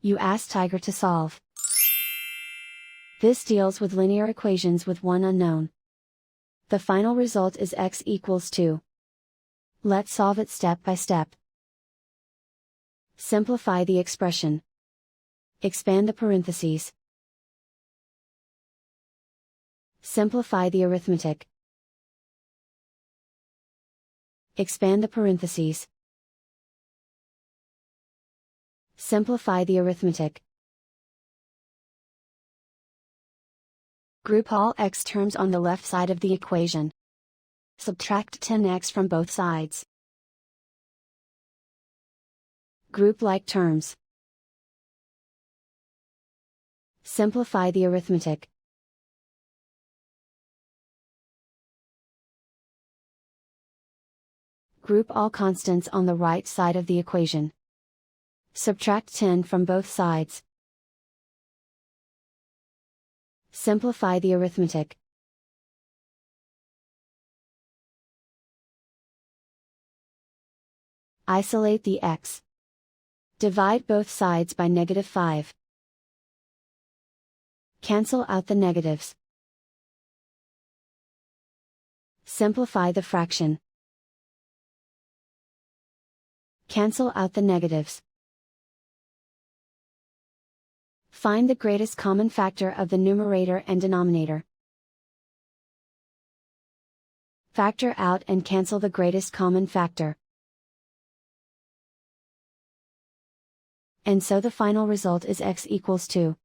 You ask Tiger to solve. This deals with linear equations with one unknown. The final result is x equals 2. Let's solve it step by step. Simplify the expression. Expand the parentheses. Simplify the arithmetic. Expand the parentheses. Simplify the arithmetic. Group all x terms on the left side of the equation. Subtract 10x from both sides. Group like terms. Simplify the arithmetic. Group all constants on the right side of the equation. Subtract 10 from both sides. Simplify the arithmetic. Isolate the x. Divide both sides by -5. Cancel out the negatives. Simplify the fraction. Cancel out the negatives. Find the greatest common factor of the numerator and denominator. Factor out and cancel the greatest common factor. And so the final result is x equals 2.